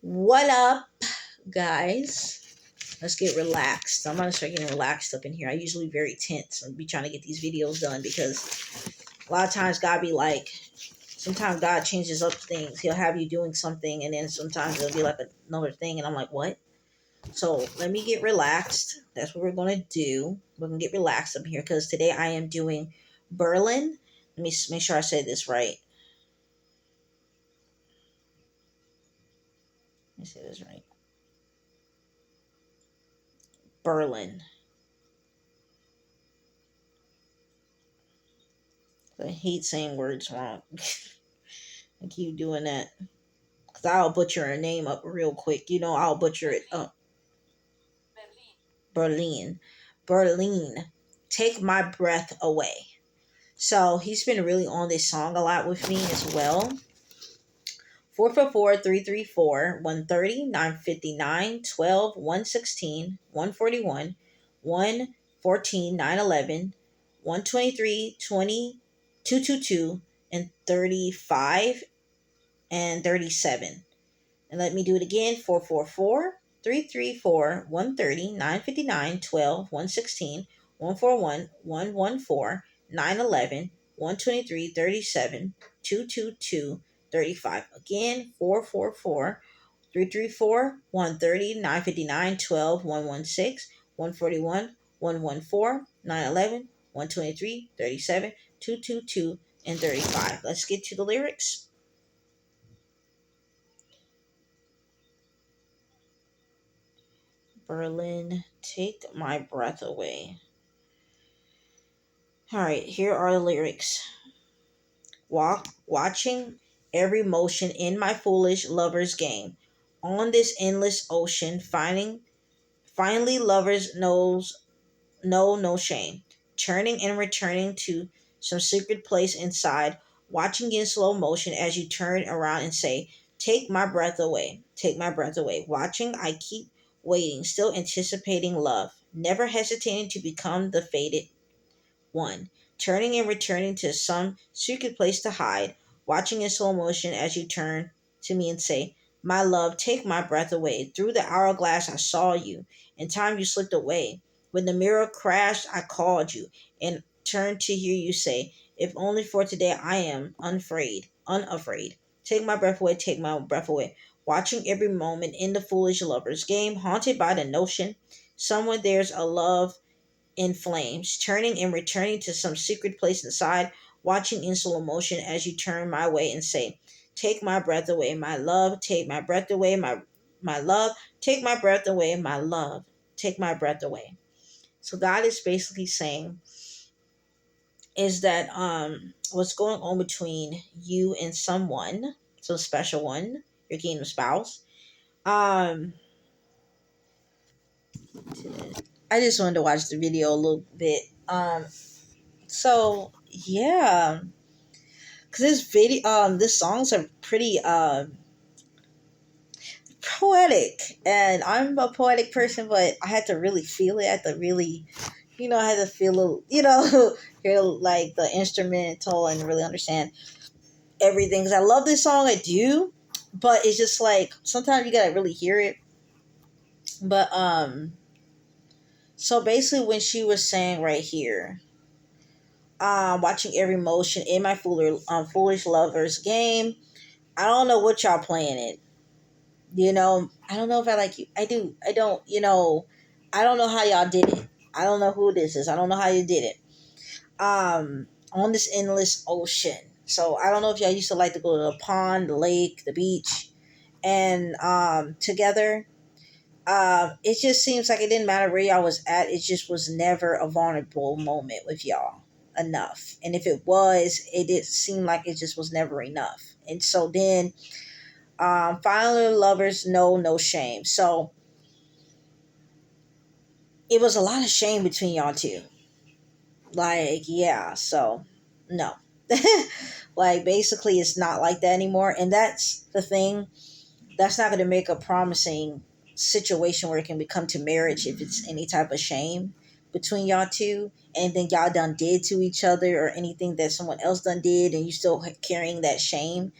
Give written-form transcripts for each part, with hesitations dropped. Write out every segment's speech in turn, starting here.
What up, guys? Let's get relaxed. I'm gonna start getting relaxed up in here. I usually very tense and be trying to get these videos done because a lot of times God be like, sometimes God changes up things. He'll have you doing something, and then sometimes it'll be like another thing, and I'm like, what? So let me get relaxed. That's what we're gonna do. We're gonna get relaxed up here because today I am doing Berlin. Let me make sure I say this right. Let me say this right. Berlin. I hate saying words wrong. I keep doing that because I'll butcher a name up real quick. I'll butcher it up. Berlin. Berlin. Take my breath away. So he's been really on this song a lot with me as well. 444 130 959 12 116 141 114 911 123 20 222 and 35 and 37. And let me do it again. 444 334 130 959 12 116 141 114 911 123 37 222 35. Again, 444 334 130 959 12 116 141 114 911 123 37 222 and 35. Let's get to the lyrics. Berlin, take my breath away. All right, here are the lyrics. Watching every motion in my foolish lover's game. On this endless ocean, finally lovers know no shame. Turning and returning to some secret place inside, watching in slow motion as you turn around and say, take my breath away, take my breath away. Watching, I keep waiting, still anticipating love, never hesitating to become the fated one. Turning and returning to some secret place to hide, watching in slow motion as you turn to me and say, my love, take my breath away. Through the hourglass, I saw you. In time, you slipped away. When the mirror crashed, I called you and turned to hear you say, if only for today I am unafraid. Take my breath away, take my breath away. Watching every moment in the foolish lover's game, haunted by the notion somewhere there's a love in flames, turning and returning to some secret place inside, watching in slow motion as you turn my way and say, take my breath away, my love, take my breath away, my love, take my breath away, my love, take my breath away. So God is basically saying is that what's going on between you and someone, so special one, your kingdom spouse. I just wanted to watch the video a little bit. So yeah, because this songs are pretty poetic, and I'm a poetic person, but I had to really feel it. I had to really, I had to feel, hear like the instrumental and really understand everything. Because I love this song, I do, but it's just like sometimes you gotta really hear it. But so basically, when she was saying right here, watching every motion in my foolish lover's game. I don't know what y'all playing it. I don't know if I like you. I do. I don't. I don't know how y'all did it. I don't know who this is. I don't know how you did it. On this endless ocean. So I don't know if y'all used to like to go to the pond, the lake, the beach, and together. It just seems like it didn't matter where y'all was at. It just was never a vulnerable moment with y'all enough. And if it was, it did seem like it just was never enough. And so then finally, lovers know no shame. So it was a lot of shame between y'all two. Like, yeah, so no. Like, basically, it's not like that anymore. And that's the thing. That's not going to make a promising situation where it can become to marriage if it's any type of shame between y'all two. Anything y'all done did to each other or anything that someone else done did and you still carrying that shame,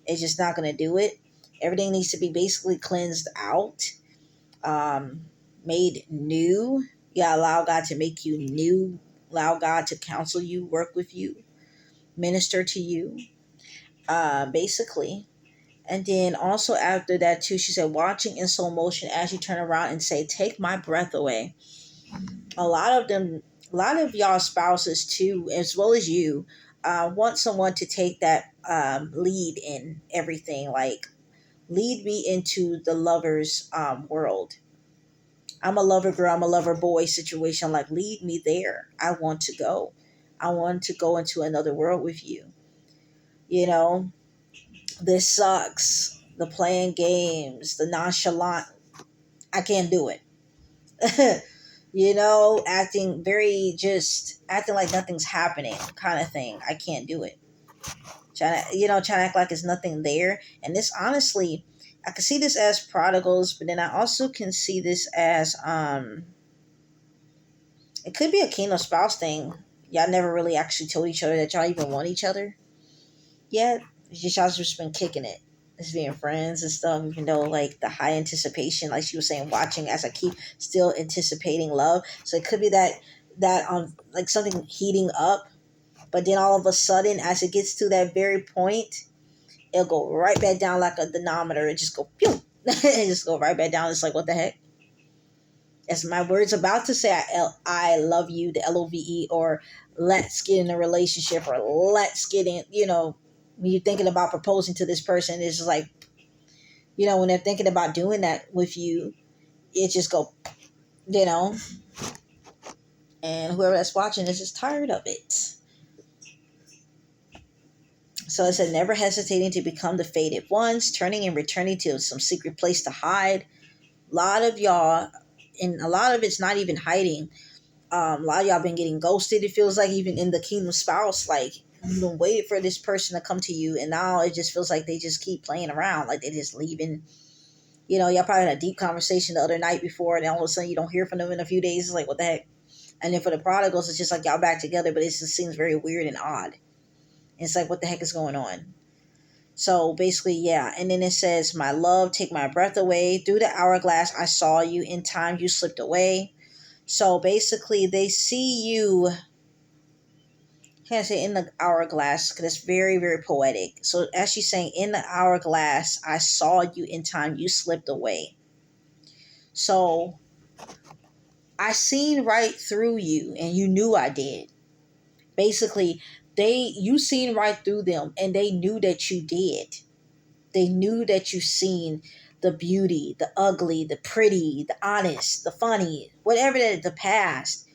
it's just not going to do it. Everything needs to be basically cleansed out, um, made new. Yeah, allow God to make you new. Allow God to counsel you, work with you, minister to you, basically. And then also after that too, she said, watching in slow motion as you turn around and say, "Take my breath away." A lot of them, a lot of y'all spouses too, as well as you, want someone to take that lead in everything. Like, lead me into the lover's world. I'm a lover girl, I'm a lover boy situation. Like, lead me there. I want to go. I want to go into another world with you. You know, this sucks. The playing games, the nonchalant. I can't do it. Acting very, just acting like nothing's happening kind of thing. I can't do it. Trying to act like it's nothing there. And this, honestly, I can see this as prodigals, but then I also can see this as it could be a kingdom spouse thing. Y'all never really actually told each other that y'all even want each other yet. It's just y'all just been kicking it. Just being friends and stuff, even though like the high anticipation, like she was saying, watching as I keep still anticipating love. So it could be that like something heating up, but then all of a sudden, as it gets to that very point, it'll go right back down like a denominator. It just go pew, it just go right back down. It's like, what the heck? As my words about to say, I love you, the LOVE, or let's get in a relationship, or let's get in, when you're thinking about proposing to this person, it's just like, when they're thinking about doing that with you, it just go, you know, and whoever that's watching is just tired of it. So it said, never hesitating to become the fated ones, turning and returning to some secret place to hide. A lot of y'all, and a lot of it's not even hiding. A lot of y'all been getting ghosted. It feels like, even in the kingdom spouse, like you've been waiting for this person to come to you, and now it just feels like they just keep playing around, like they just leaving. Y'all probably had a deep conversation the other night before, and all of a sudden you don't hear from them in a few days. It's like, what the heck? And then for the prodigals, it's just like y'all back together, but it just seems very weird and odd. And it's like, what the heck is going on? So basically, yeah. And then it says, my love, take my breath away. Through the hourglass, I saw you. In time, you slipped away. So basically, they see you, can't say in the hourglass, because it's very, very poetic. So as she's saying, in the hourglass, I saw you. In time, you slipped away. So I seen right through you, and you knew I did. Basically, you seen right through them, and they knew that you did. They knew that you seen the beauty, the ugly, the pretty, the honest, the funny, whatever the past.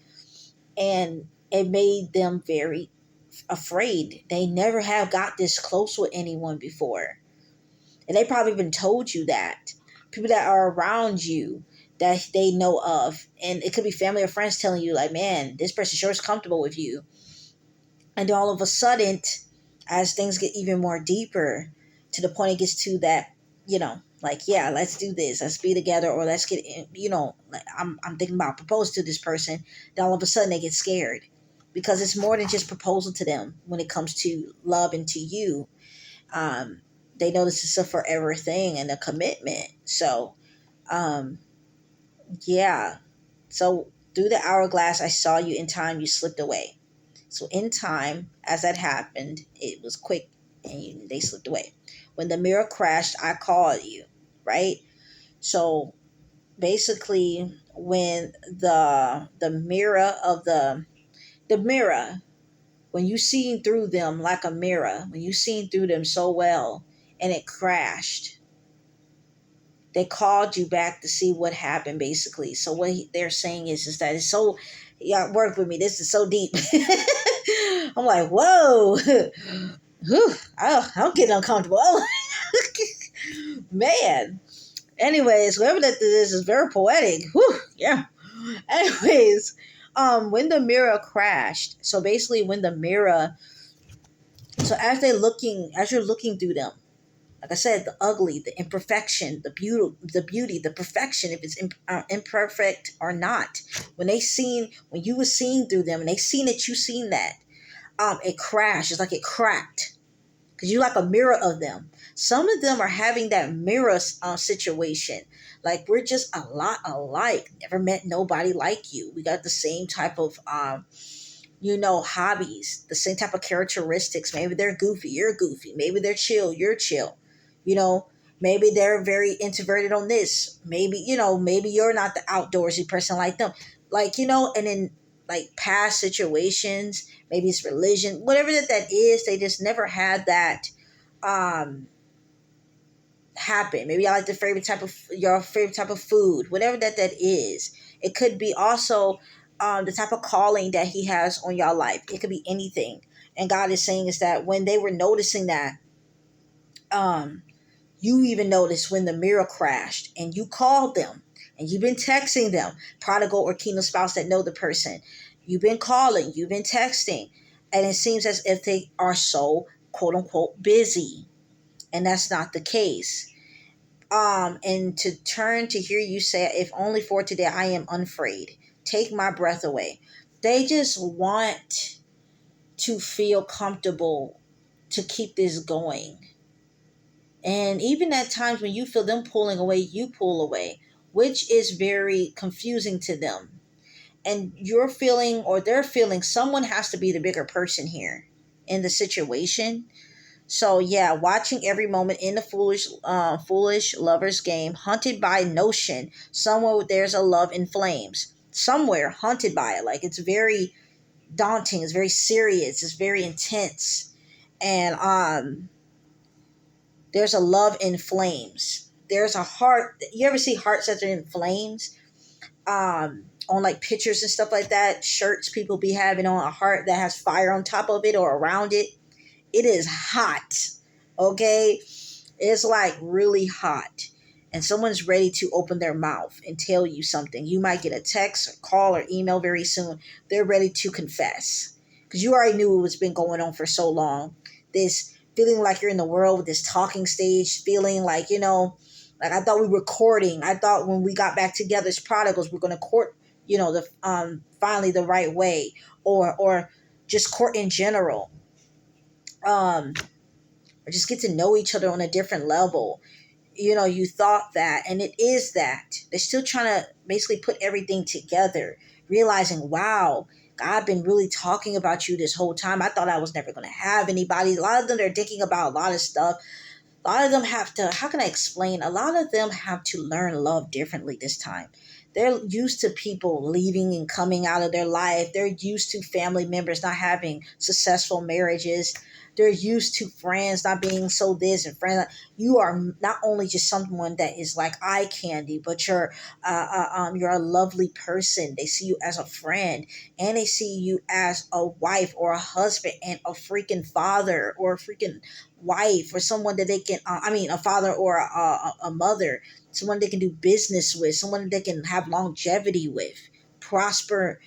And it made them very afraid. They never have got this close with anyone before. And they probably even told you that. People that are around you that they know of. And it could be family or friends telling you, like, man, this person sure is comfortable with you. And all of a sudden, as things get even more deeper, to the point it gets to that, like, yeah, let's do this, let's be together, or let's get in, like, I'm thinking about proposing to this person. Then all of a sudden they get scared, because it's more than just proposal to them when it comes to love and to you. They know this is a forever thing and a commitment. So yeah. So through the hourglass, I saw you. In time, you slipped away. So in time, as that happened, it was quick, and they slipped away. When the mirror crashed, I called you, right? So basically, when the mirror of the mirror, when you seen through them like a mirror, when you seen through them so well, and it crashed, they called you back to see what happened, basically. So what they're saying is that it's so, yeah, work with me. This is so deep. I'm like, whoa. Whew, I'm getting uncomfortable. Oh, man. Anyways, whoever that is very poetic. Whew, yeah. Anyways, when the mirror crashed, so basically when the mirror, so as you're looking through them, like I said, the ugly, the imperfection, the beauty, the perfection, if it's imperfect or not. When you were seeing through them, and they seen that you seen that, it crashed. It's like it cracked, because you're like a mirror of them. Some of them are having that mirror situation. Like, we're just a lot alike. Never met nobody like you. We got the same type of hobbies, the same type of characteristics. Maybe they're goofy, you're goofy. Maybe they're chill, you're chill. You know, maybe they're very introverted on this. Maybe, maybe you're not the outdoorsy person like them. Like, and in like past situations, maybe it's religion, whatever that is, they just never had that um happen. Maybe I like the favorite type of your favorite type of food, whatever that is. It could be also the type of calling that he has on your life. It could be anything. And God is saying is that when they were noticing that, um, you even noticed when the mirror crashed and you called them and you've been texting them, prodigal or kingdom spouse that know the person. You've been calling, you've been texting, and it seems as if they are so quote unquote busy. And that's not the case. And to turn to hear you say, if only for today I am unafraid, take my breath away. They just want to feel comfortable to keep this going. And even at times when you feel them pulling away, you pull away, which is very confusing to them. And you're feeling, or they're feeling, someone has to be the bigger person here in the situation. So yeah, watching every moment in the foolish lovers game, hunted by notion. Somewhere there's a love in flames. Somewhere hunted by it. Like, it's very daunting. It's very serious. It's very intense. And there's a love in flames. There's a heart. You ever see hearts that are in flames? On like pictures and stuff like that. Shirts people be having on a heart that has fire on top of it or around it. It is hot. Okay? It's like really hot. And someone's ready to open their mouth and tell you something. You might get a text, or call, or email very soon. They're ready to confess. Because you already knew what's been going on for so long. This feeling like you're in the world with this talking stage, feeling like, like I thought we were courting. I thought when we got back together as prodigals, we're gonna court, the finally the right way. Or just court in general. Or just get to know each other on a different level. You thought that, and it is that. They're still trying to basically put everything together, realizing, wow, God been really talking about you this whole time. I thought I was never going to have anybody. A lot of them are thinking about a lot of stuff. A lot of them have to, how can I explain? A lot of them have to learn love differently this time. They're used to people leaving and coming out of their life. They're used to family members not having successful marriages. They're used to friends not being so this and friends. You are not only just someone that is like eye candy, but you're a lovely person. They see you as a friend, and they see you as a wife or a husband and a freaking father or a freaking wife, or someone that they can a father or a mother, someone they can do business with, someone they can have longevity with, prospering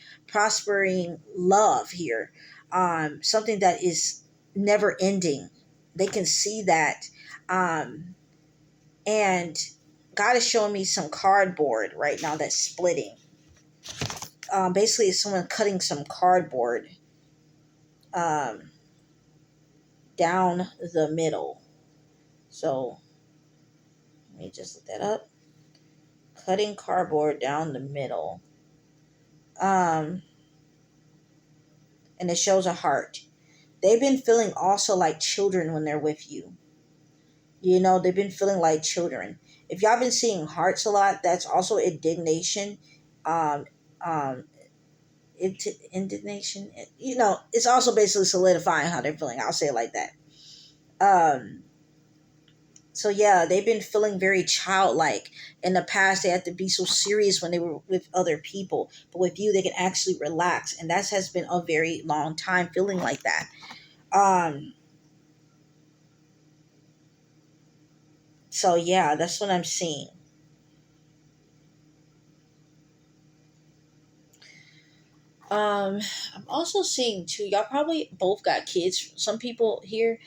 love here, something that is never ending. They can see that. And God is showing me some cardboard right now that's splitting. Basically it's someone cutting some cardboard um, down the middle. So let me just look that up. Cutting cardboard down the middle. Um, and it shows a heart. They've been feeling also like children when they're with you. They've been feeling like children. If y'all been seeing hearts a lot, that's also indignation. Um, um, Indignation. It's also basically solidifying how they're feeling. I'll say it like that. Um, So yeah, they've been feeling very childlike. In the past, they had to be so serious when they were with other people, but with you, they can actually relax, and that has been a very long time feeling like that. Um, so yeah, that's what I'm seeing. I'm also seeing too. Y'all probably both got kids. Some people here,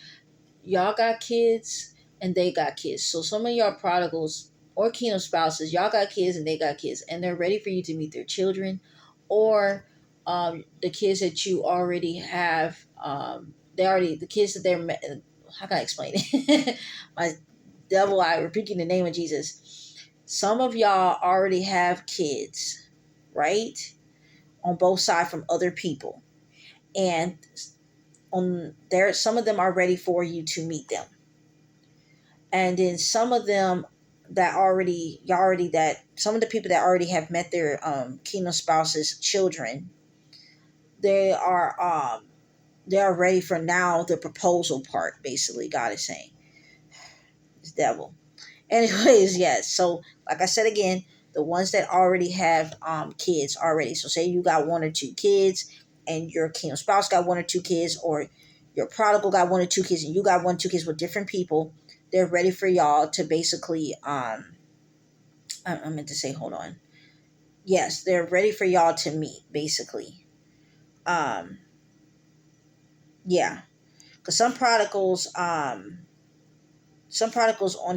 y'all got kids, and they got kids. So some of y'all prodigals or kingdom spouses, y'all got kids and they got kids, and they're ready for you to meet their children, or the kids that you already have. The kids that they're how can I explain it? My devil, I rebuke in the name of Jesus. Some of y'all already have kids, right? On both sides from other people. And on there, some of them are ready for you to meet them. And then some of them that some of the people that already have met their kingdom spouses children, they are ready for now the proposal part. Basically, God is saying, it's devil. Anyways, yes. So like I said again, the ones that already have kids already, so say you got one or two kids and your kingdom spouse got one or two kids, or your prodigal got one or two kids and you got one or two kids with different people, they're ready for y'all to basically I meant to say, hold on. Yes, they're ready for y'all to meet, basically. Um, yeah. Because some prodigals on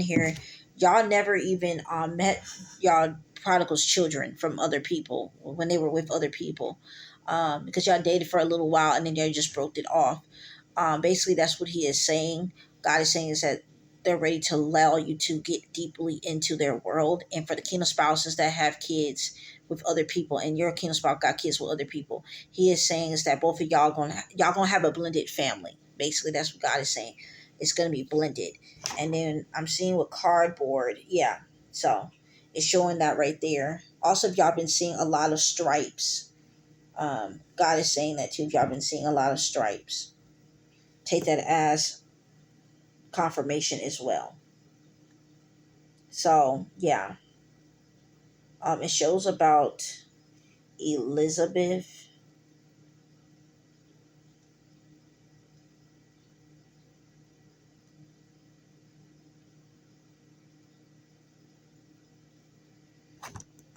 here, y'all never even met y'all prodigals' children from other people when they were with other people. Because y'all dated for a little while and then y'all just broke it off. Basically, that's what he is saying. God is saying is that they're ready to allow you to get deeply into their world. And for the kingdom spouses that have kids with other people, and your kingdom spouse got kids with other people, he is saying is that both of y'all gonna have a blended family. Basically, that's what God is saying. It's gonna be blended. And then I'm seeing with cardboard, yeah. So it's showing that right there. Also, if y'all been seeing a lot of stripes, God is saying that too. If y'all been seeing a lot of stripes, take that as confirmation as well. So yeah, it shows about Elizabeth.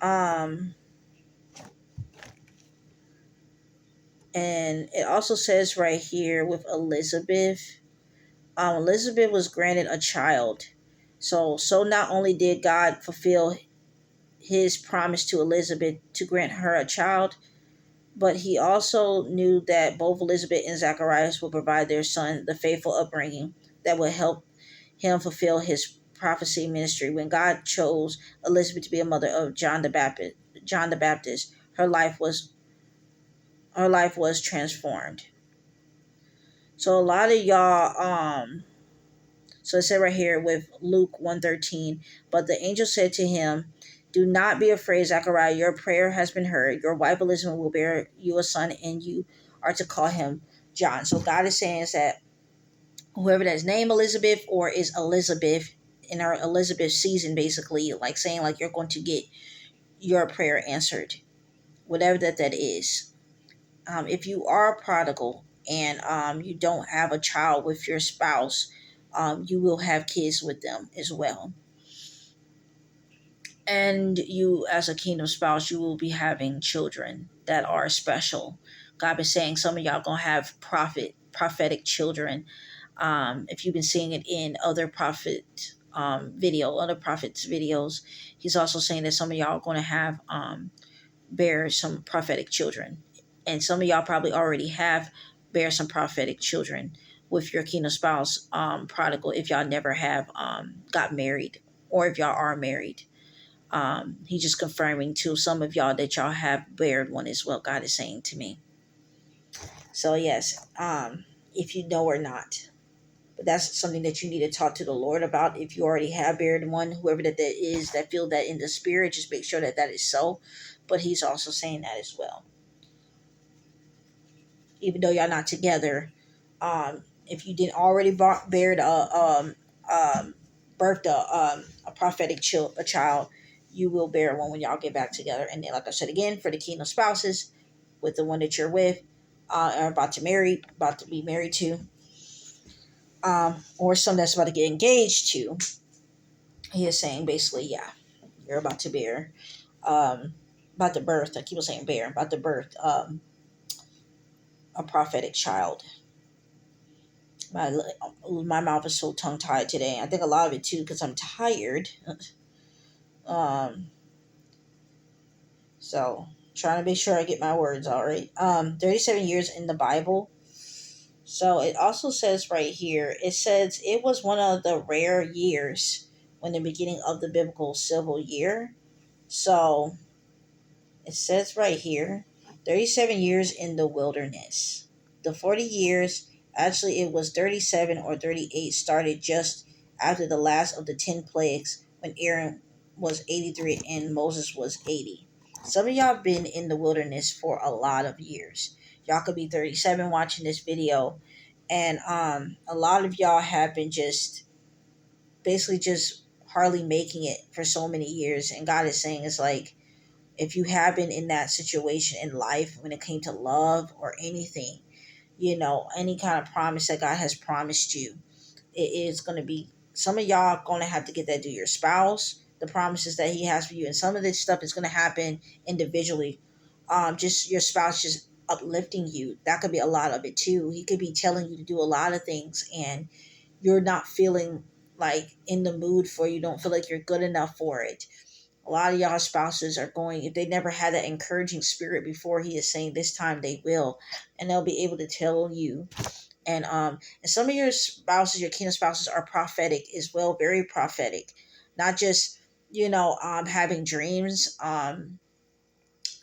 Um, and it also says right here with Elizabeth, Elizabeth was granted a child. So not only did God fulfill his promise to Elizabeth to grant her a child, but he also knew that both Elizabeth and Zacharias would provide their son the faithful upbringing that would help him fulfill his prophecy ministry. When God chose Elizabeth to be a mother of John the Baptist, her life was transformed. So a lot of y'all so it said right here with Luke 1:13, but the angel said to him, "Do not be afraid, Zechariah, your prayer has been heard. Your wife Elizabeth will bear you a son, and you are to call him John." So God is saying is that whoever that's named Elizabeth or is Elizabeth in our Elizabeth season, basically, like saying like you're going to get your prayer answered, whatever that is. If you are a prodigal and you don't have a child with your spouse, you will have kids with them as well. And you, as a kingdom spouse, you will be having children that are special. God is saying some of y'all gonna have prophetic children. If you've been seeing it in other prophets videos, he's also saying that some of y'all are gonna have bear some prophetic children, and some of y'all probably already have bear some prophetic children with your kingdom spouse, prodigal. If y'all never have got married, or if y'all are married, he's just confirming to some of y'all that y'all have bared one as well. God is saying to me. So yes, if you know or not, but that's something that you need to talk to the Lord about. If you already have bared one, whoever that is that feel that in the spirit, just make sure that that is so. But he's also saying that as well. Even though y'all not together, if you didn't already bared birthed a prophetic a child, you will bear one when y'all get back together. And then, like I said again, for the kingdom spouses, with the one that you're with, are about to be married to, or some that's about to get engaged to, he is saying basically, yeah, you're about to bear, about to birth. I keep on saying bear, about to birth a prophetic child. My mouth is so tongue tied today. I think a lot of it too because I'm tired. Um, so trying to make sure I get my words all right. 37 years in the Bible. So it also says right here, it says it was one of the rare years when the beginning of the biblical civil year. So it says right here 37 years in the wilderness. The 40 years, actually, it was 37 or 38, started just after the last of the 10 plagues when Aaron was 83 and Moses was 80. Some of y'all have been in the wilderness for a lot of years. Y'all could be 37 watching this video, and a lot of y'all have been just basically just hardly making it for so many years. And God is saying, it's like, if you have been in that situation in life when it came to love or anything, any kind of promise that God has promised you, it is going to be, some of y'all going to have to get that to your spouse, the promises that he has for you. And some of this stuff is going to happen individually. Just your spouse just uplifting you. That could be a lot of it too. He could be telling you to do a lot of things and you're not feeling like in the mood for, you don't feel like you're good enough for it. A lot of y'all spouses are going, if they never had that encouraging spirit before, he is saying this time they will, and they'll be able to tell you. And some of your spouses, your kingdom spouses, are prophetic as well, very prophetic, not just having dreams.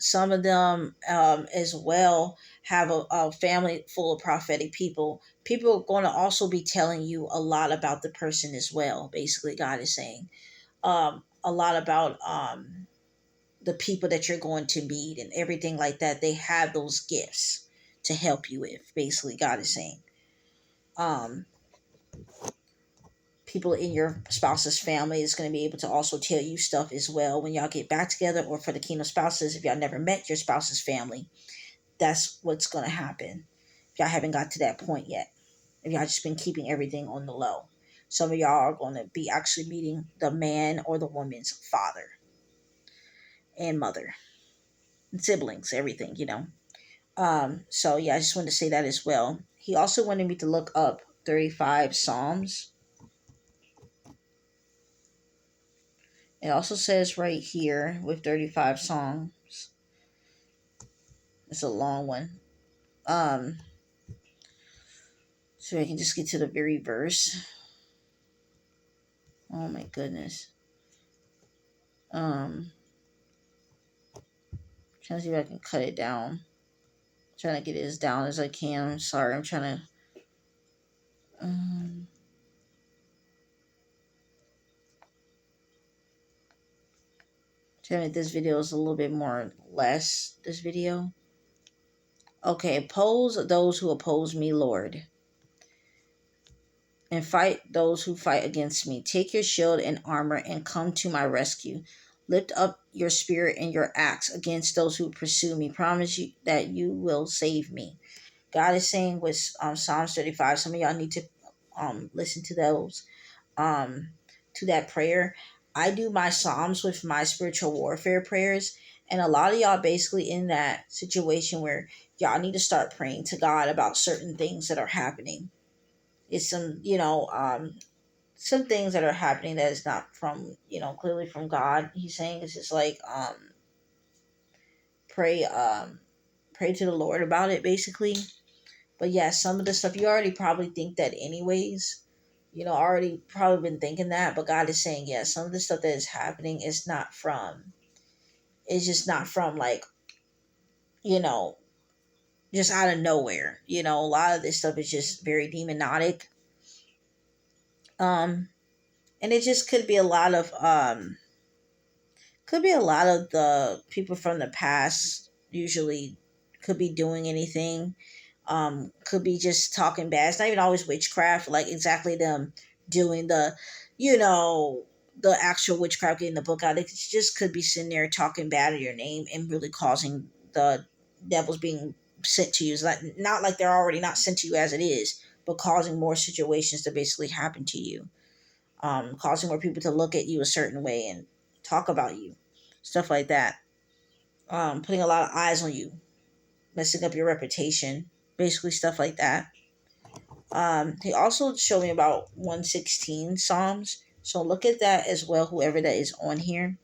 Some of them as well have a family full of prophetic people. People are going to also be telling you a lot about the person as well. Basically, God is saying a lot about the people that you're going to meet and everything like that. They have those gifts to help you with. Basically, God is saying um, people in your spouse's family is going to be able to also tell you stuff as well when y'all get back together. Or for the kingdom spouses, if y'all never met your spouse's family, that's what's going to happen. If y'all haven't got to that point yet, if y'all just been keeping everything on the low, some of y'all are going to be actually meeting the man or the woman's father and mother and siblings, everything. So yeah, I just wanted to say that as well. He also wanted me to look up 35 Psalms. It also says right here with 35 Psalms. It's a long one. Um, so I can just get to the very verse. Oh my goodness. Trying to see if I can cut it down. Trying to get it as down as I can. I'm sorry, I'm trying to trying to make this video is a little bit more less this video. Okay, oppose those who oppose me, Lord, and fight those who fight against me. Take your shield and armor and come to my rescue. Lift up your spirit and your axe against those who pursue me. Promise you that you will save me. God is saying with Psalms 35. Some of y'all need to listen to those, um, to that prayer. I do my Psalms with my spiritual warfare prayers. And a lot of y'all basically in that situation where y'all need to start praying to God about certain things that are happening. It's some things that are happening that is not from, clearly from God. He's saying it's just like pray pray to the Lord about it basically. But yeah, some of the stuff you already probably think that anyways. Already probably been thinking that, but God is saying, yeah, some of the stuff that is happening is not from, it's just not from like, you know, just out of nowhere. A lot of this stuff is just very demonic. Um, and it just could be a lot of the people from the past usually could be doing anything. Could be just talking bad. It's not even always witchcraft, like exactly them doing you know the actual witchcraft, getting the book out. It just could be sitting there talking bad of your name and really causing the devils being sent to you. It's like, not like they're already not sent to you as it is, but causing more situations to basically happen to you, causing more people to look at you a certain way and talk about you, stuff like that. Putting a lot of eyes on you, messing up your reputation, basically stuff like that. He also showed me about 116 Psalms. So look at that as well, whoever that is on here.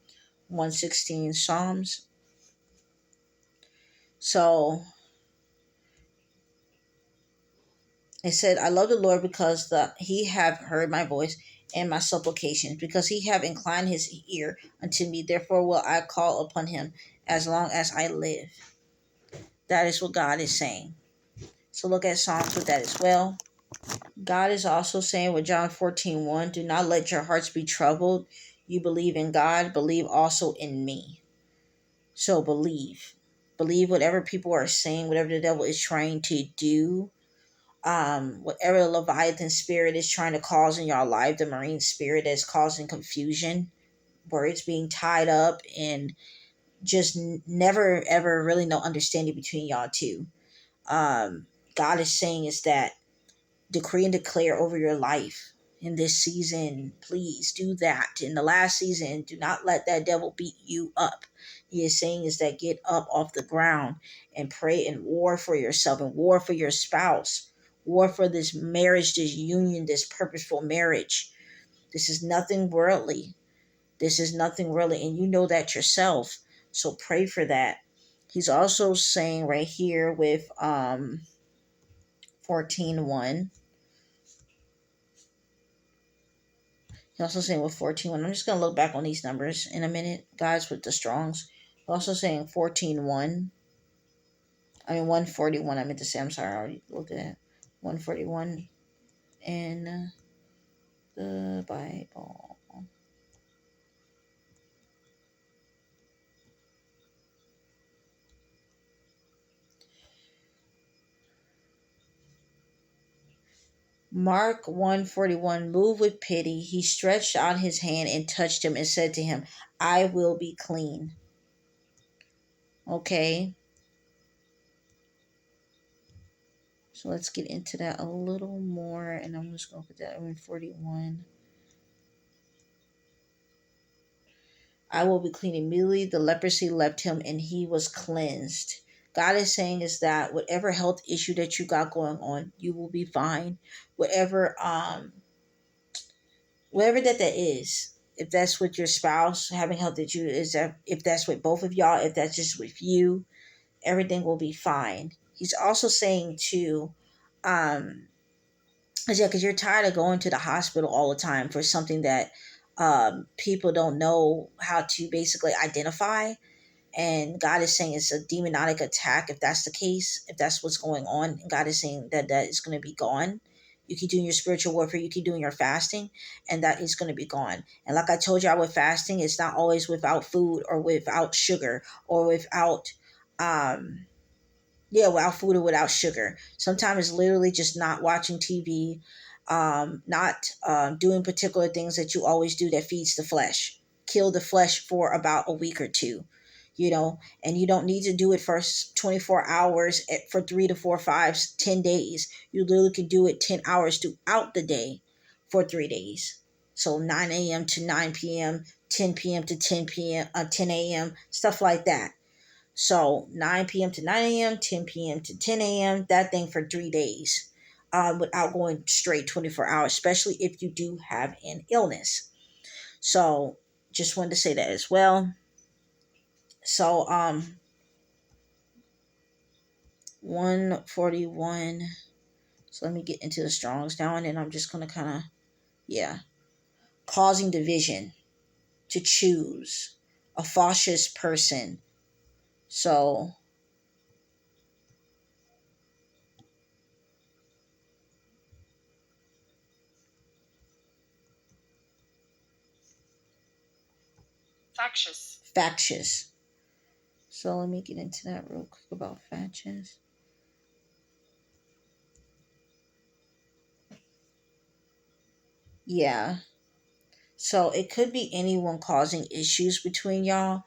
116 Psalms. So It said, I love the Lord because he have heard my voice and my supplications, because he have inclined his ear unto me. Therefore will I call upon him as long as I live. That is what God is saying. So look at Psalms with that as well. God is also saying with John 14:1, do not let your hearts be troubled. You believe in God, believe also in me. So believe. Believe whatever people are saying, whatever the devil is trying to do, whatever the Leviathan spirit is trying to cause in your life, the marine spirit that's causing confusion, words being tied up, and just never ever really no understanding between y'all two. God is saying is that decree and declare over your life in this season. Please do that. In the last season, do not let that devil beat you up. He is saying is that get up off the ground and pray and war for yourself and war for your spouse. War for this marriage, this union, this purposeful marriage. This is nothing worldly. This is nothing worldly, and you know that yourself. So pray for that. He's also saying right here with 14:1. He's also saying with 14:1. I'm just going to look back on these numbers in a minute, guys, with the Strongs. He's also saying 14:1. I mean, 141. I meant to say, I'm sorry, I already looked at that. 141 in the Bible. Mark 141. Moved with pity, he stretched out his hand and touched him and said to him, I will be clean. Okay. So let's get into that a little more. And I'm just going to put that in 41. I will be clean immediately. The leprosy left him and he was cleansed. God is saying is that whatever health issue that you got going on, you will be fine. Whatever that is. If that's with your spouse having health issue, is that if that's with both of y'all, if that's just with you, everything will be fine. He's also saying to yeah, because you're tired of going to the hospital all the time for something that people don't know how to basically identify. And God is saying it's a demonic attack if that's the case, if that's what's going on. And God is saying that that is going to be gone. You keep doing your spiritual warfare, you keep doing your fasting, and that is going to be gone. And like I told y'all with fasting, it's not always without food or without sugar or without yeah, without food or without sugar. Sometimes it's literally just not watching TV, not doing particular things that you always do that feeds the flesh. Kill the flesh for about a week or two, and you don't need to do it for 24 hours for 3 to 4, 5, 10 days. You literally can do it 10 hours throughout the day for 3 days. So 9 a.m. to 9 p.m., 10 p.m. to 10 p.m., 10 a.m., stuff like that. So 9 p.m. to 9 a.m., 10 p.m. to 10 a.m., that thing for 3 days, without going straight 24 hours, especially if you do have an illness. So just wanted to say that as well. So 141. So let me get into the Strongs now, and then I'm just gonna kind of, yeah, causing division, to choose a fascist person. So factious. So let me get into that real quick about factious. Yeah. So it could be anyone causing issues between y'all.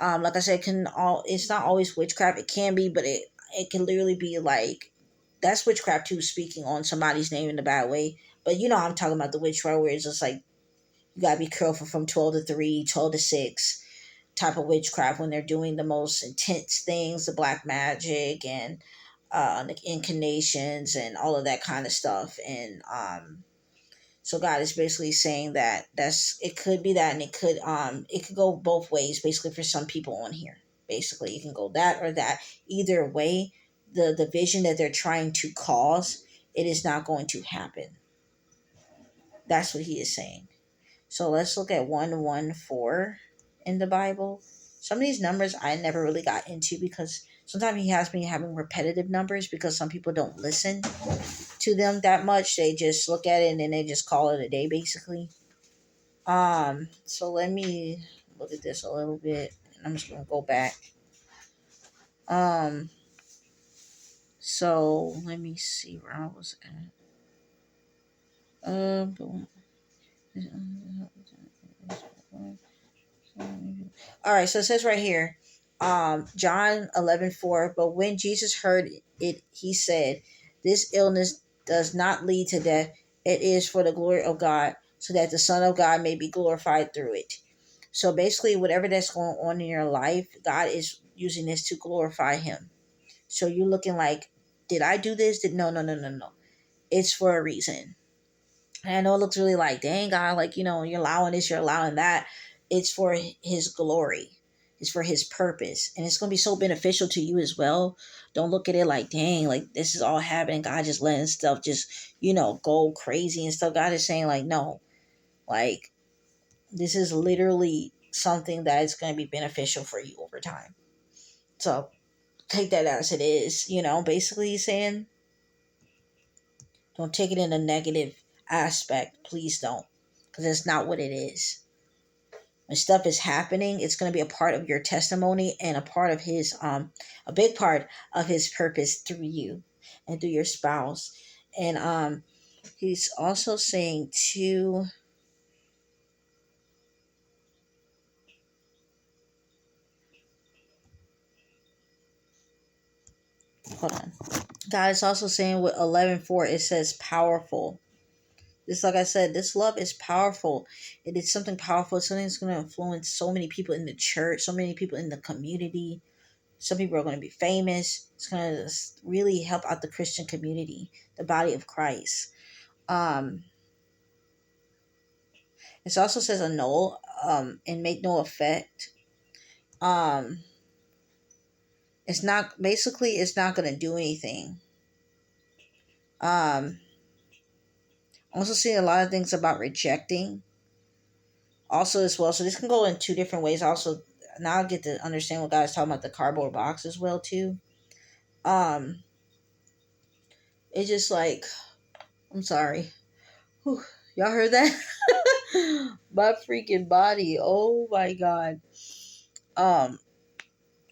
Like I said, it's not always witchcraft. It can be, but it can literally be like that's witchcraft too, speaking on somebody's name in a bad way. But I'm talking about the witchcraft where it's just like you gotta be careful from 12 to 3, 12 to 6 type of witchcraft when they're doing the most intense things, the black magic and the incarnations and all of that kind of stuff. And so God is basically saying that it could be that, and it could go both ways basically for some people on here. Basically, you can go that or that. Either way, the vision that they're trying to cause it is not going to happen. That's what he is saying. So let's look at 114 in the Bible. Some of these numbers I never really got into because sometimes he has me having repetitive numbers because some people don't listen to them that much. They just look at it and then they just call it a day basically. So let me look at this a little bit and I'm just gonna go back. Um so let me see where I was at. All right, so it says right here, John 11:4. But when Jesus heard it, he said, "This illness does not lead to death. It is for the glory of God, so that the Son of God may be glorified through it." So basically, whatever that's going on in your life, God is using this to glorify Him. So you're looking like, did I do this? No, no, no, no, no. It's for a reason. And I know it looks really like, dang, God, like, you're allowing this, you're allowing that. It's for his glory. It's for his purpose. And it's going to be so beneficial to you as well. Don't look at it like, dang, like this is all happening. God just letting stuff just, go crazy and stuff. God is saying like, no, like this is literally something that is going to be beneficial for you over time. So take that as it is, basically he's saying, don't take it in a negative aspect. Please don't. Because it's not what it is. When stuff is happening, it's going to be a part of your testimony and a part of his, a big part of his purpose through you and through your spouse. And he's also saying to, hold on. God is also saying with 11:4, it says powerful. Just like I said, this love is powerful. It is something powerful. It's something that's going to influence so many people in the church, so many people in the community. Some people are going to be famous. It's going to really help out the Christian community, the body of Christ. It also says annul and make no effect. Um, it's not going to do anything. I'm also seeing a lot of things about rejecting also as well. So this can go in two different ways. Also, now I get to understand what God is talking about the cardboard box as well too. Um, it's just like, I'm sorry. Whew, y'all heard that? My freaking body. Oh my god. Um.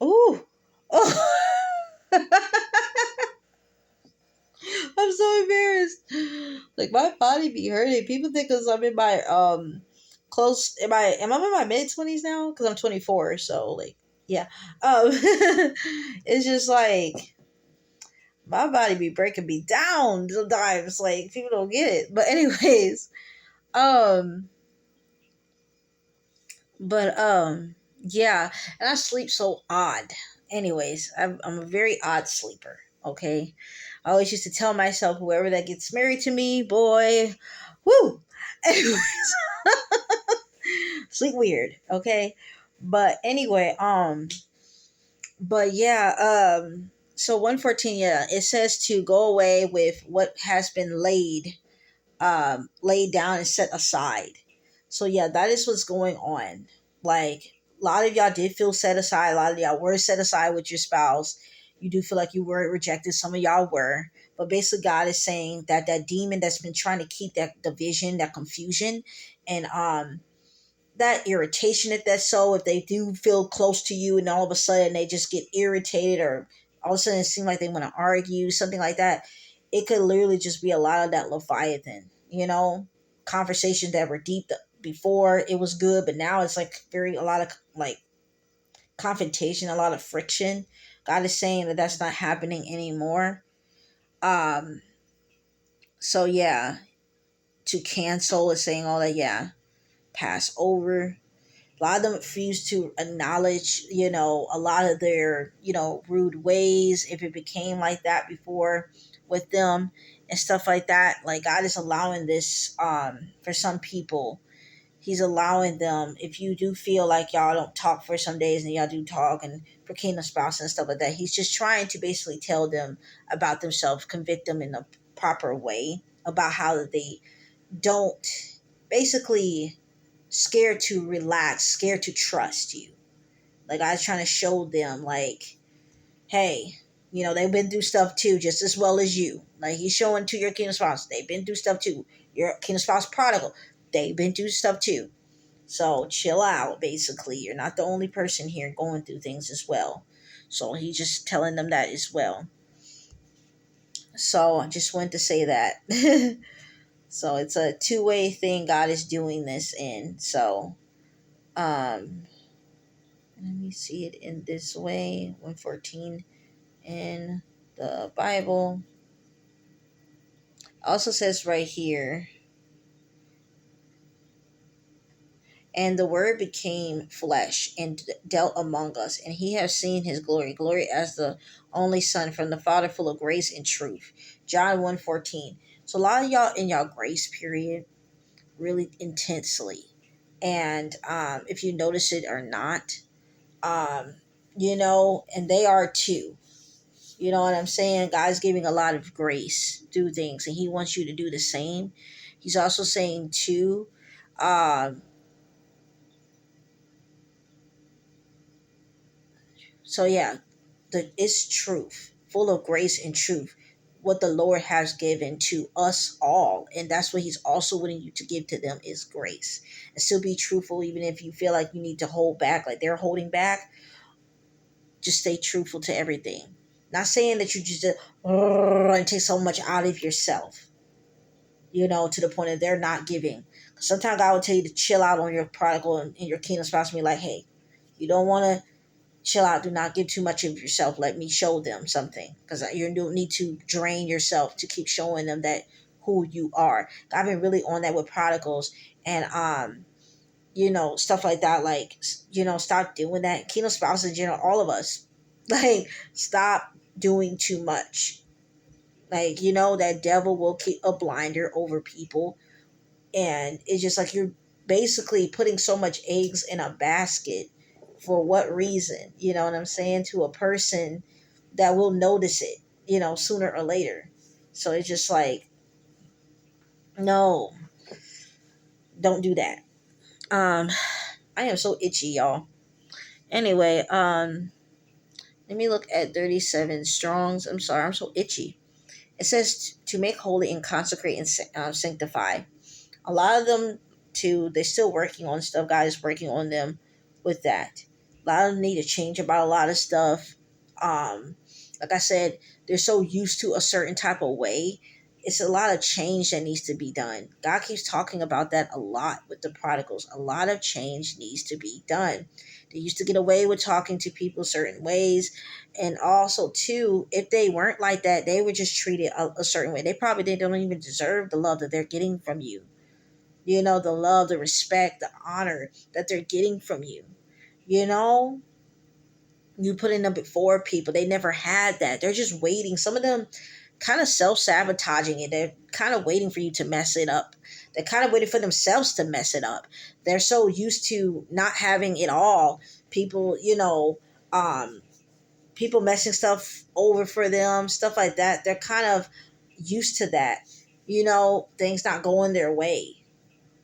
Ooh. Oh. I'm so embarrassed. Like my body be hurting. People think because I'm in my close. Am I in my mid-20s now? Because I'm 24. So like, yeah. It's just like my body be breaking me down sometimes. Like people don't get it. But anyways, um, but yeah, and I sleep so odd. Anyways, I'm a very odd sleeper. Okay, I always used to tell myself, whoever that gets married to me, boy, woo. Anyways, sleep weird. Okay, but anyway, but yeah, so 114, yeah, it says to go away with what has been laid down and set aside. So yeah, that is what's going on. Like a lot of y'all did feel set aside. A lot of y'all were set aside with your spouse. You do feel like you were rejected. Some of y'all were. But basically God is saying that that demon that's been trying to keep that division, that confusion, and that irritation at that soul, if they do feel close to you and all of a sudden they just get irritated or all of a sudden it seems like they want to argue, something like that, it could literally just be a lot of that Leviathan, conversations that were deep before it was good, but now it's like a lot of like confrontation, a lot of friction. God is saying that that's not happening anymore. Um, so yeah, to cancel is saying all that, yeah, pass over. A lot of them refuse to acknowledge, a lot of their, rude ways, if it became like that before with them and stuff like that. Like God is allowing this for some people. He's allowing them, if you do feel like y'all don't talk for some days and y'all do talk and for kingdom spouse and stuff like that, he's just trying to basically tell them about themselves, convict them in a proper way about how they don't basically scared to relax, scared to trust you. Like I was trying to show them, like, hey, they've been through stuff too, just as well as you. Like he's showing to your kingdom spouse, they've been through stuff too. Your kingdom spouse prodigal, they've been through stuff too. So chill out, basically. You're not the only person here going through things as well. So he's just telling them that as well. So I just wanted to say that. So it's a two-way thing God is doing this in. So um let me see it in this way. 114 in the Bible. Also says right here, and the word became flesh and dealt among us, and he has seen his glory as the only son from the Father, full of grace and truth. John 1:14. So a lot of y'all in y'all grace period really intensely. And if you notice it or not, um, and they are too. You know what I'm saying? God's giving a lot of grace through things, and he wants you to do the same. He's also saying too, um, so yeah, it's truth, full of grace and truth, what the Lord has given to us all. And that's what he's also wanting you to give to them is grace. And still be truthful, even if you feel like you need to hold back, like they're holding back, just stay truthful to everything. Not saying that you just and take so much out of yourself, to the point that they're not giving. Sometimes God will tell you to chill out on your prodigal and your kingdom spouse and be like, hey, you don't want to chill out. Do not give too much of yourself. Let me show them something, because you don't need to drain yourself to keep showing them that who you are. I've been really on that with prodigals, and stuff like that. Like, stop doing that. Kingdom spouse in general, all of us, like, stop doing too much. Like, that devil will keep a blinder over people, and it's just like you're basically putting so much eggs in a basket. For what reason? You know what I'm saying? To a person that will notice it, sooner or later. So it's just like, no, don't do that. um I am so itchy, y'all. Anyway, let me look at 37 Strongs. I'm sorry, I'm so itchy. It says to make holy and consecrate and sanctify. A lot of them too, they're still working on stuff. God is working on them with that. A lot of them need to change about a lot of stuff. Like I said, they're so used to a certain type of way. It's a lot of change that needs to be done. God keeps talking about that a lot with the prodigals. A lot of change needs to be done. They used to get away with talking to people certain ways. And also, too, if they weren't like that, they were just treated a certain way. They don't even deserve the love that they're getting from you. The love, the respect, the honor that they're getting from you. You know, you putting them before people. They never had that. They're just waiting. Some of them kind of self-sabotaging it. They're kind of waiting for you to mess it up. They're kind of waiting for themselves to mess it up. They're so used to not having it all. People, people messing stuff over for them, stuff like that. They're kind of used to that. Things not going their way,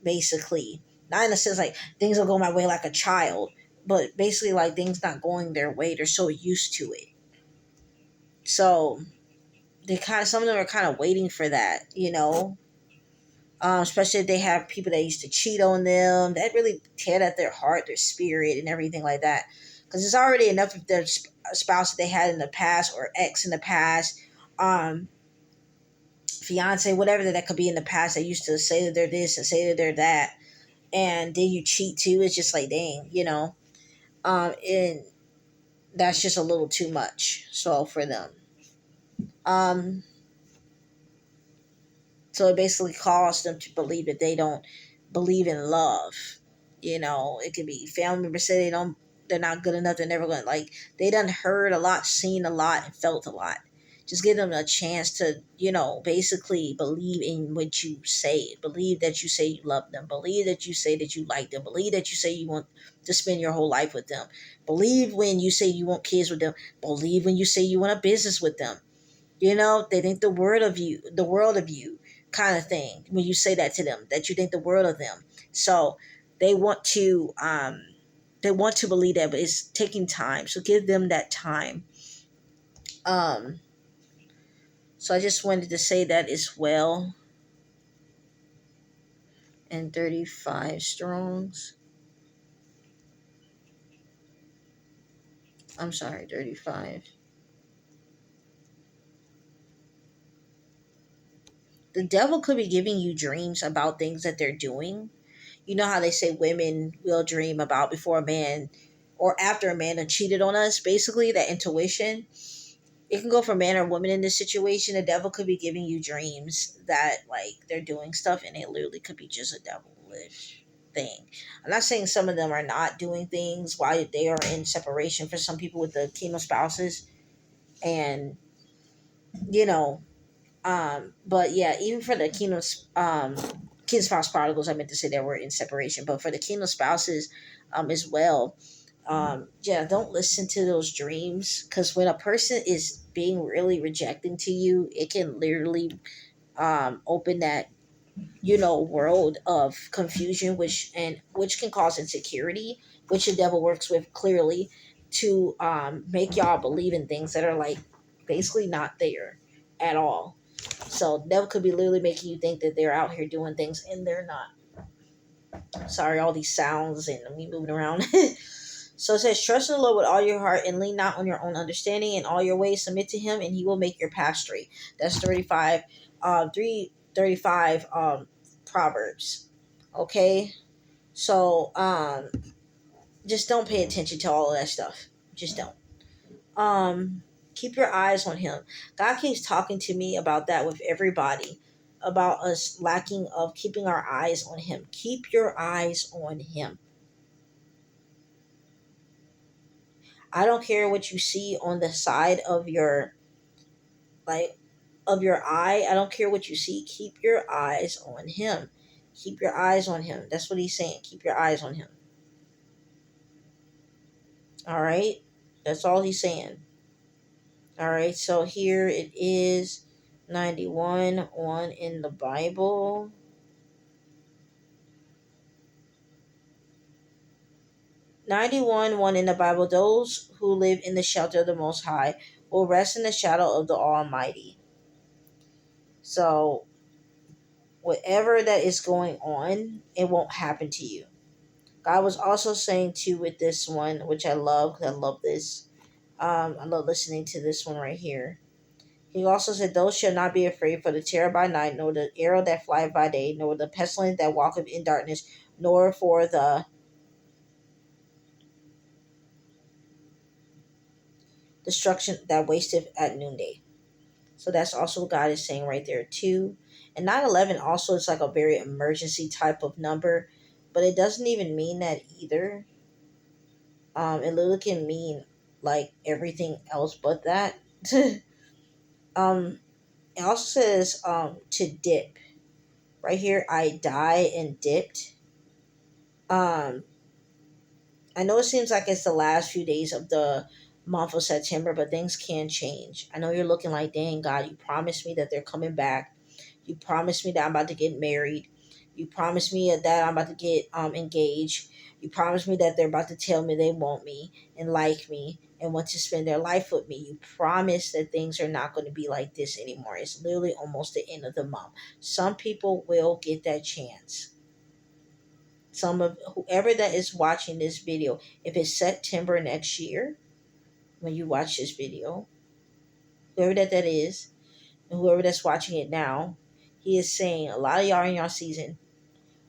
basically. Not in a sense like things will go my way like a child, but basically like things not going their way. They're so used to it. So some of them are kind of waiting for that. Especially if they have people that used to cheat on them, that really tear at their heart, their spirit, and everything like that. Because it's already enough of their spouse that they had in the past, or ex in the past, um, fiance, whatever that could be in the past. They used to say that they're this and say that they're that, and then you cheat too. It's just like, dang. And that's just a little too much. So for them, um, so it basically caused them to believe that they don't believe in love. It could be family members say they're not good enough. They're never going to, like, they done heard a lot, seen a lot, and felt a lot. Just give them a chance to, basically believe in what you say. Believe that you say you love them. Believe that you say that you like them. Believe that you say you want to spend your whole life with them. Believe when you say you want kids with them. Believe when you say you want a business with them. They think the world of you kind of thing when you say that to them, that you think the world of them. So they want to believe that, but it's taking time. So give them that time. Um, so I just wanted to say that as well. And 35 strongs. I'm sorry, 35. The devil could be giving you dreams about things that they're doing. You know how they say women will dream about before a man or after a man had cheated on us, basically, that intuition. It can go for man or woman in this situation. The devil could be giving you dreams that like they're doing stuff, and it literally could be just a devilish thing. I'm not saying some of them are not doing things while they are in separation. For some people with the kingdom spouses, and you know, but yeah, even for the kingdom spouse prodigals, I meant to say that we're in separation, but for the kingdom spouses, as well, yeah, don't listen to those dreams, because when a person is being really rejecting to you, it can literally open that world of confusion, which can cause insecurity, which the devil works with clearly to make y'all believe in things that are like basically not there at all. So the devil could be literally making you think that they're out here doing things and they're not. Sorry, all these sounds and me moving around. So it says, trust in the Lord with all your heart and lean not on your own understanding. In all your ways submit to him, and he will make your path straight. That's 35, 335 Proverbs. Okay? So just don't pay attention to all of that stuff. Just don't. Keep your eyes on him. God keeps talking to me about that with everybody, about us lacking of keeping our eyes on him. Keep your eyes on him. I don't care what you see on the side of your like of your eye. I don't care what you see. Keep your eyes on him. Keep your eyes on him. That's what he's saying. Keep your eyes on him. All right? That's all he's saying. All right. So here it is, 91 1 in the Bible. 91 1 in the Bible. Those who live in the shelter of the Most High will rest in the shadow of the Almighty. So whatever that is going on, it won't happen to you. God was also saying too with this one, which I love because I love this. I love listening to this one right here. He also said, "Those shall not be afraid for the terror by night, nor the arrow that flieth by day, nor the pestilence that walketh in darkness, nor for the destruction that wasteth at noonday." So that's also what God is saying right there too. And 9/11 also is like a very emergency type of number, but it doesn't even mean that either. It literally can mean like everything else but that. um, it also says to dip. Right here, I die and dipped. Um, I know it seems like it's the last few days of the month of September, but things can change. I know you're looking like, dang, God, you promised me that they're coming back. You promised me that I'm about to get married. You promised me that I'm about to get engaged. You promised me that they're about to tell me they want me and like me and want to spend their life with me. You promised that things are not going to be like this anymore. It's literally almost the end of the month. Some people will get that chance. Some of whoever that is watching this video, if it's September next year when you watch this video, whoever that is, and whoever that's watching it now, he is saying a lot of y'all in your season,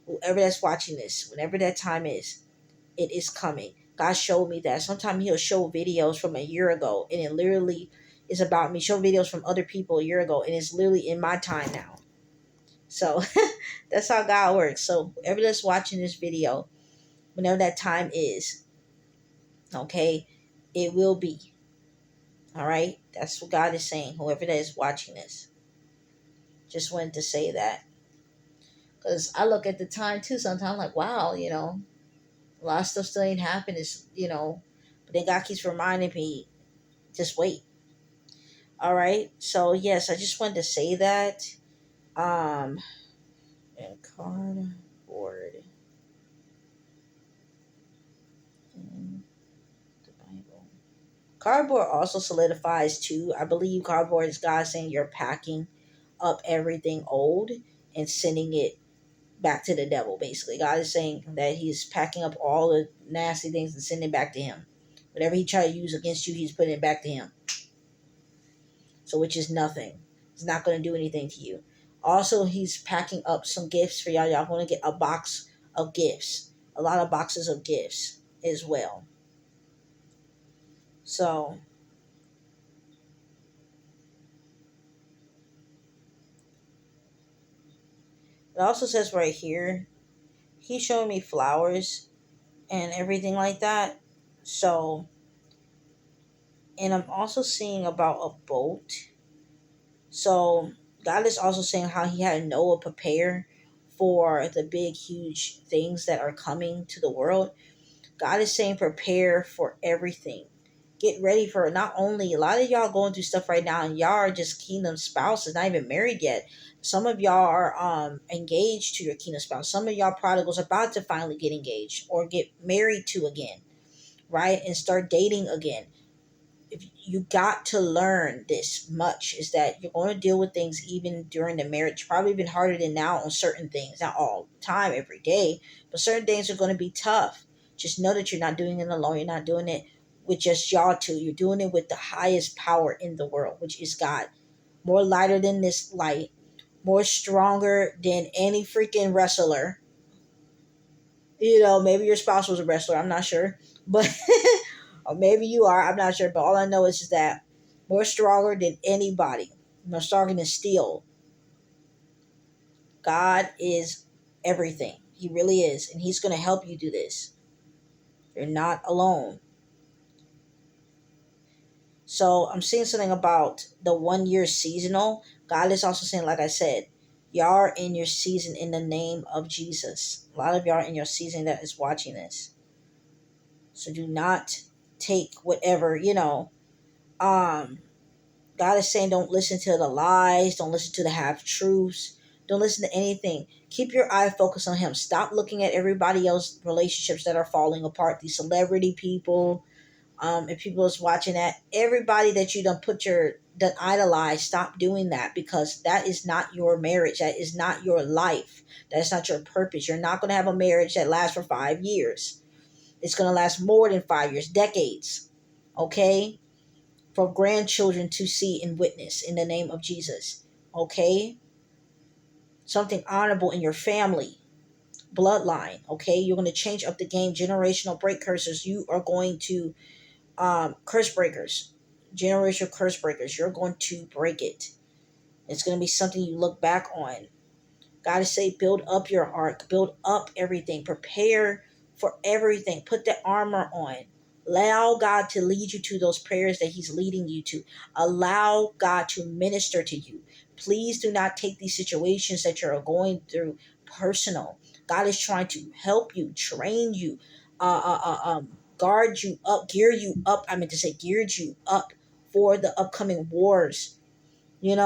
whoever that's watching this, whenever that time is, it is coming. God showed me that. Sometimes he'll show videos from a year ago and it literally is about me. Show videos from other people a year ago and it's literally in my time now. So that's how God works. So whoever that's watching this video, whenever that time is, okay, it will be. All right. That's what God is saying. Whoever that is watching this. Just wanted to say that. Because I look at the time too sometimes like, wow, a lot of stuff still ain't happened. But then God keeps reminding me, just wait. All right. So yes, I just wanted to say that. Um, and cardboard in the Bible. Cardboard also solidifies too. I believe cardboard is God saying you're packing up everything old and sending it back to the devil. Basically, God is saying that He's packing up all the nasty things and sending it back to Him. Whatever He tried to use against you, He's putting it back to Him. So, which is nothing. It's not going to do anything to you. Also, He's packing up some gifts for y'all. Y'all going to get a box of gifts, a lot of boxes of gifts as well. So, it also says right here, He's showing me flowers and everything like that. So, and I'm also seeing about a boat. So God is also saying how He had Noah prepare for the big, huge things that are coming to the world. God is saying prepare for everything. Get ready for it. Not only a lot of y'all going through stuff right now, and y'all are just kingdom spouses, not even married yet. Some of y'all are engaged to your kingdom spouse. Some of y'all prodigals about to finally get engaged or get married to again, right? And start dating again. If you got to learn this much is that you're going to deal with things even during the marriage, probably even harder than now on certain things, not all the time every day, but certain things are going to be tough. Just know that you're not doing it alone. You're not doing it with just y'all two. You're doing it with the highest power in the world, which is God. More lighter than this light, more stronger than any freaking wrestler. Maybe your spouse was a wrestler, I'm not sure, but or maybe you are, I'm not sure, but all I know is that more stronger than anybody, more stronger than steel. God is everything. He really is, and He's going to help you do this. You're not alone. So I'm seeing something about the 1 year seasonal. God is also saying, like I said, y'all are in your season in the name of Jesus. A lot of y'all are in your season that is watching this. So do not take whatever, um God is saying don't listen to the lies, don't listen to the half truths, don't listen to anything. Keep your eye focused on Him. Stop looking at everybody else's relationships that are falling apart, these celebrity people, and people is watching that. Everybody that you done done idolize, stop doing that, because that is not your marriage. That is not your life. That is not your purpose. You're not going to have a marriage that lasts for 5 years. It's going to last more than 5 years, decades. Okay? For grandchildren to see and witness in the name of Jesus. Okay? Something honorable in your family, bloodline. Okay? You're going to change up the game. Generational break curses. You are going to, curse breakers. Generational curse breakers. You're going to break it. It's going to be something you look back on. God is saying, build up your ark, build up everything, prepare for everything, put the armor on. Allow God to lead you to those prayers that He's leading you to. Allow God to minister to you. Please do not take these situations that you're going through personal. God is trying to help you, train you, guard you up, gear you up. I meant to say, geared you up for the upcoming wars, in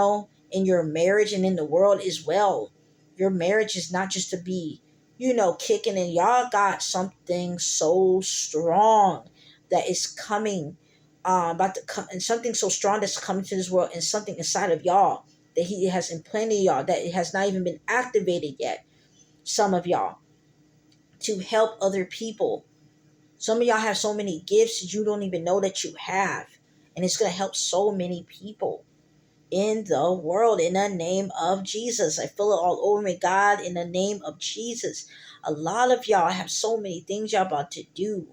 your marriage and in the world as well. Your marriage is not just to be, kicking, and y'all got something so strong that is coming, about to come, and something so strong that's coming to this world, and something inside of y'all that He has implanted y'all that it has not even been activated yet. Some of y'all to help other people. Some of y'all have so many gifts you don't even know that you have, and it's going to help so many people in the world in the name of Jesus. I feel it all over me. God, in the name of Jesus. A lot of y'all have so many things y'all about to do.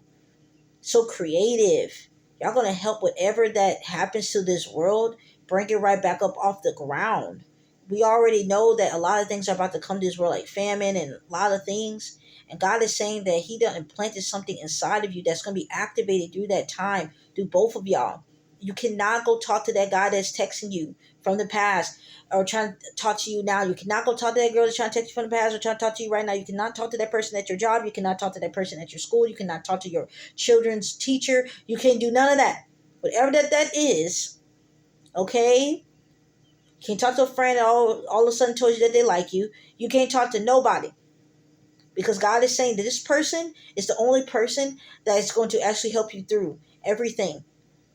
So creative. Y'all gonna help whatever that happens to this world, bring it right back up off the ground. We already know that a lot of things are about to come to this world, like famine and a lot of things. And God is saying that He done implanted something inside of you that's gonna be activated through that time, through both of y'all. You cannot go talk to that guy that's texting you from the past or trying to talk to you now. You cannot go talk to that girl that's trying to text you from the past or trying to talk to you right now. You cannot talk to that person at your job. You cannot talk to that person at your school. You cannot talk to your children's teacher. You can't do none of that. Whatever that is, Okay? You can't talk to a friend and all of a sudden told you that they like you. You can't talk to nobody. Because God is saying that this person is the only person that is going to actually help you through everything.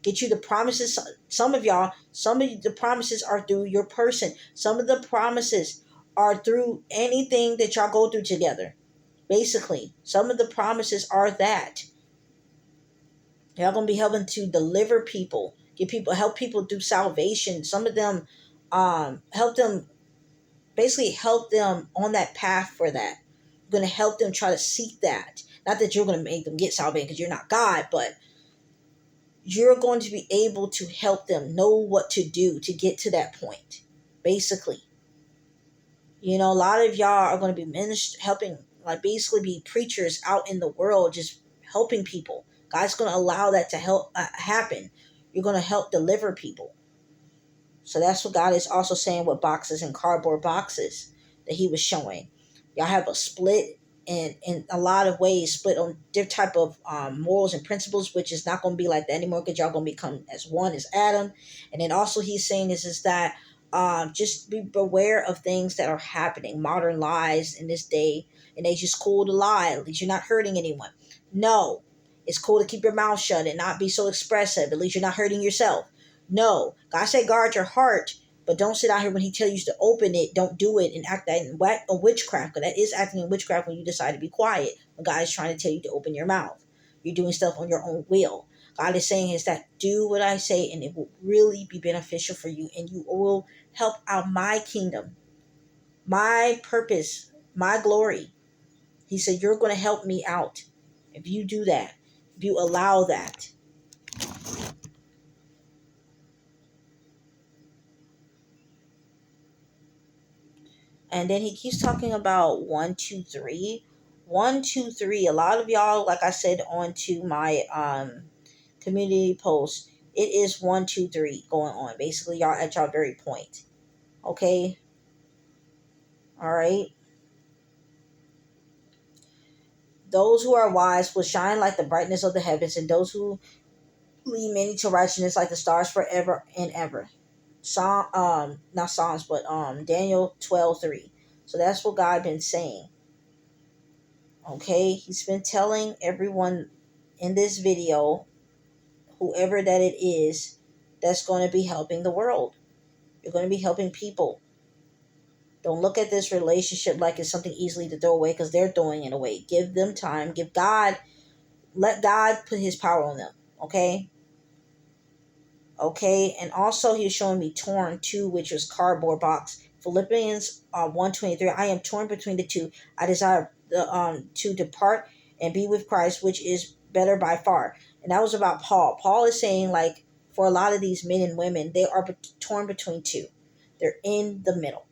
Get you the promises. Some of y'all, some of the promises are through your person. Some of the promises are through anything that y'all go through together. Basically, some of the promises are that. Y'all gonna be helping to deliver people, help people through salvation. Some of them help them, basically help them on that path for that. You're gonna help them try to seek that. Not that you're gonna make them get salvation because you're not God, but you're going to be able to help them know what to do to get to that point. Basically, a lot of y'all are going to be helping, like basically be preachers out in the world, just helping people. God's going to allow that to help happen. You're going to help deliver people. So that's what God is also saying with boxes and cardboard boxes that he was showing. Y'all have a split in a lot of ways, split on different type of morals and principles, which is not going to be like that anymore because y'all going to become as one as Adam. And then also he's saying is that just be beware of things that are happening, modern lies in this day and age. It's cool to lie, at least you're not hurting anyone. No, it's cool to keep your mouth shut and not be so expressive, at least you're not hurting yourself. No, God said guard your heart, but don't sit out here when he tells you to open it. Don't do it and act that in witchcraft, because that is acting in witchcraft when you decide to be quiet. When God is trying to tell you to open your mouth, you're doing stuff on your own will. God is saying is that do what I say, and it will really be beneficial for you, and you will help out my kingdom, my purpose, my glory. He said you're going to help me out if you do that, if you allow that. And then he keeps talking about 1, 2, 3. 1, 2, 3. A lot of y'all, like I said, onto my community post, it is 1, 2, 3 going on. Basically, y'all at y'all very point. Okay? Alright. Those who are wise will shine like the brightness of the heavens, and those who lead many to righteousness like the stars forever and ever. Not Psalms, but Daniel 12:3. So that's what God been saying. Okay, he's been telling everyone in this video, whoever that it is, that's going to be helping the world. You're going to be helping people. Don't look at this relationship like it's something easily to throw away, because they're throwing it away. Give them time. Let God put his power on them. Okay? Okay, and also he was showing me torn too, which was cardboard box. Philippians 1:23. I am torn between the two. I desire to depart and be with Christ, which is better by far. And that was about Paul. Paul is saying, like, for a lot of these men and women, they are torn between two. They're in the middle.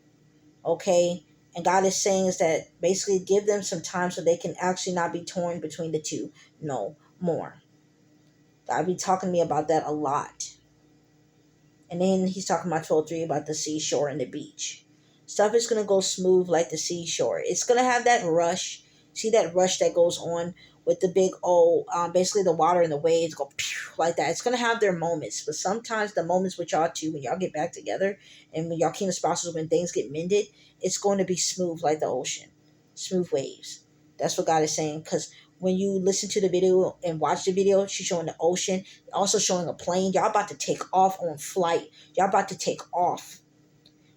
Okay, and God is saying is that basically give them some time so they can actually not be torn between the two no more. God be talking to me about that a lot. And then he's talking about 12:3 about the seashore and the beach. Stuff is going to go smooth like the seashore. It's going to have that rush. See that rush that goes on with the big old, basically the water and the waves go pew, like that. It's going to have their moments. But sometimes the moments with y'all too, when y'all get back together and when y'all kingdom spouses, when things get mended, it's going to be smooth like the ocean. Smooth waves. That's what God is saying. Because when you listen to the video and watch the video, she's showing the ocean, also showing a plane. Y'all about to take off on flight. Y'all about to take off.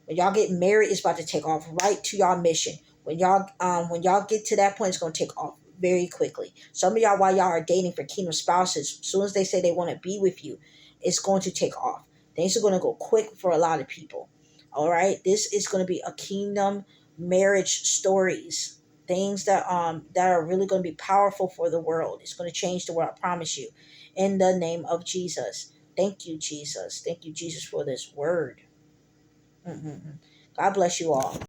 When y'all get married, it's about to take off right to y'all mission. When y'all get to that point, it's gonna take off very quickly. Some of y'all, while y'all are dating for kingdom spouses, as soon as they say they want to be with you, it's going to take off. Things are going to go quick for a lot of people. All right, this is going to be a kingdom marriage stories. Things that are really going to be powerful for the world. It's going to change the world. I promise you. In the name of Jesus. Thank you, Jesus. Thank you, Jesus, for this word. God bless you all.